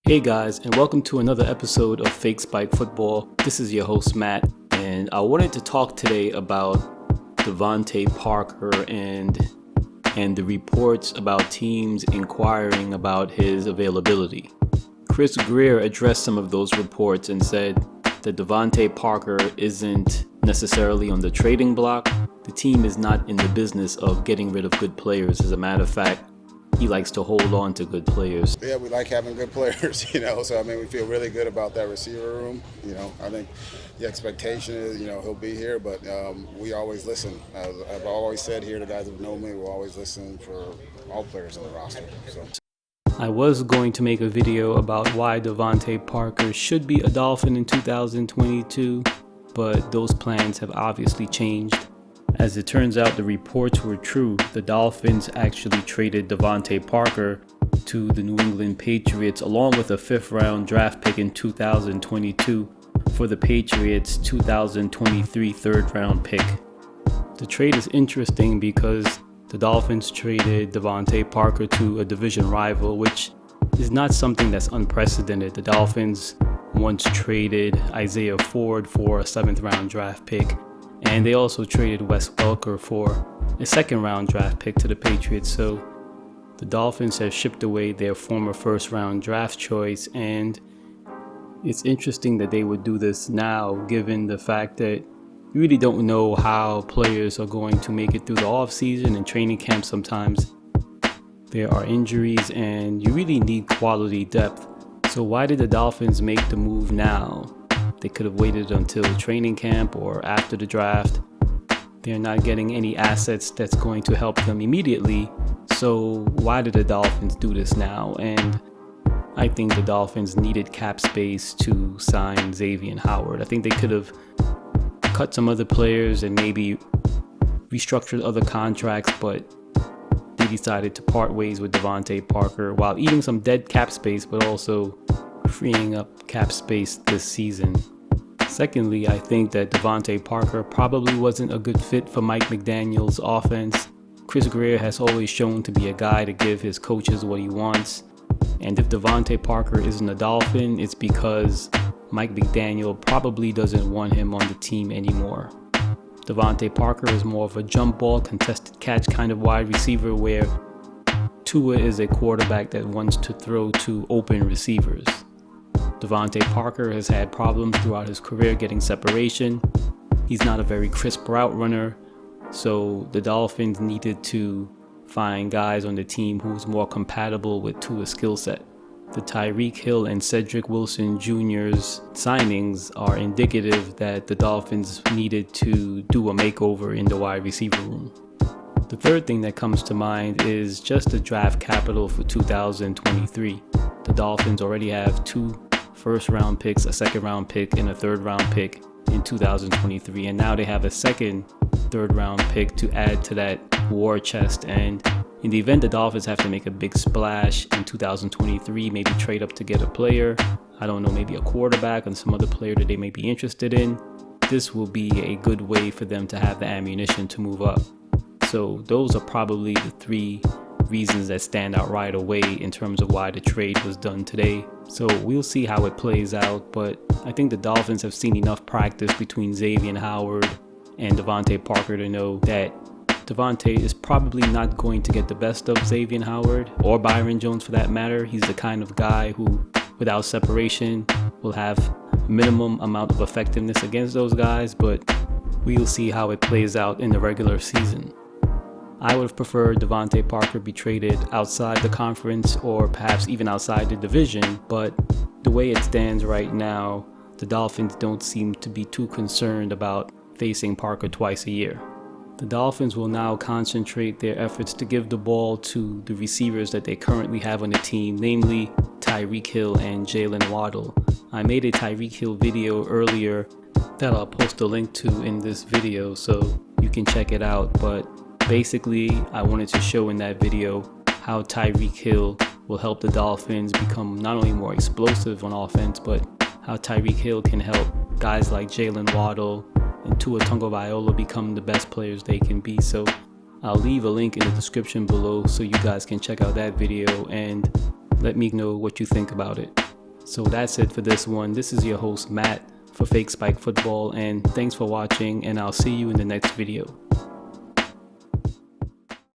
Hey guys, and welcome to another episode of Fake Spike Football. This is your host Matt, and I wanted to talk today about DeVante Parker and the reports about teams inquiring about his availability. Chris Greer addressed some of those reports and said that DeVante Parker isn't necessarily on the trading block. The team is not in the business of getting rid of good players. As a matter of fact, he likes to hold on to good players. Yeah, we like having good players, so we feel really good about that receiver room. I think the expectation is, he'll be here, but we always listen. As I've always said here, the guys that know me will always listen for all players on the roster. So I was going to make a video about why DeVante Parker should be a Dolphin in 2022, but those plans have obviously changed. As it turns out, the reports were true. The Dolphins actually traded DeVante Parker to the New England Patriots along with a 5th-round draft pick in 2022 for the Patriots' 2023 3rd-round pick. The trade is interesting because the Dolphins traded DeVante Parker to a division rival, which is not something that's unprecedented. The Dolphins once traded Isaiah Ford for a 7th-round draft pick, and they also traded Wes Welker for a 2nd-round draft pick to the Patriots. So the Dolphins have shipped away their former 1st-round draft choice, and it's interesting that they would do this now, given the fact that you really don't know how players are going to make it through the offseason and training camp. Sometimes there are injuries, and you really need quality depth. So why did the Dolphins make the move now? They could have waited until training camp or after the draft. They're not getting any assets that's going to help them immediately. So why did the Dolphins do this now? And I think the Dolphins needed cap space to sign Xavier Howard. I think they could have cut some other players and maybe restructured other contracts, but they decided to part ways with DeVante Parker while eating some dead cap space, but also freeing up cap space this season. Secondly, I think that DeVante Parker probably wasn't a good fit for Mike McDaniel's offense. Chris Greer has always shown to be a guy to give his coaches what he wants. And if DeVante Parker isn't a Dolphin, it's because Mike McDaniel probably doesn't want him on the team anymore. DeVante Parker is more of a jump ball, contested catch kind of wide receiver, where Tua is a quarterback that wants to throw to open receivers. DeVante Parker has had problems throughout his career getting separation. He's not a very crisp route runner, so the Dolphins needed to find guys on the team who's more compatible with Tua's skill set. The Tyreek Hill and Cedric Wilson Jr.'s signings are indicative that the Dolphins needed to do a makeover in the wide receiver room. The third thing that comes to mind is just the draft capital for 2023. The Dolphins already have 2 1st-round picks, a 2nd-round pick, and a 3rd-round pick in 2023, and now they have a 2nd 3rd-round pick to add to that war chest. And in the event the Dolphins have to make a big splash in 2023, maybe trade up to get a player, I don't know, maybe a quarterback and some other player that they may be interested in, this will be a good way for them to have the ammunition to move up. So those are probably the 3 reasons that stand out right away in terms of why the trade was done today. So we'll see how it plays out, but I think the Dolphins have seen enough practice between Xavier Howard and DeVante Parker to know that DeVante is probably not going to get the best of Xavier Howard or Byron Jones for that matter. He's the kind of guy who, without separation, will have minimum amount of effectiveness against those guys, but we'll see how it plays out in the regular season. I would have preferred DeVante Parker be traded outside the conference or perhaps even outside the division, but the way it stands right now, the Dolphins don't seem to be too concerned about facing Parker twice a year. The Dolphins will now concentrate their efforts to give the ball to the receivers that they currently have on the team, namely Tyreek Hill and Jalen Waddle. I made a Tyreek Hill video earlier that I'll post a link to in this video so you can check it out, but basically, I wanted to show in that video how Tyreek Hill will help the Dolphins become not only more explosive on offense, but how Tyreek Hill can help guys like Jalen Waddle and Tua Tagovailoa become the best players they can be. So I'll leave a link in the description below so you guys can check out that video and let me know what you think about it. So that's it for this one. This is your host Matt for Fake Spike Football, and thanks for watching, and I'll see you in the next video.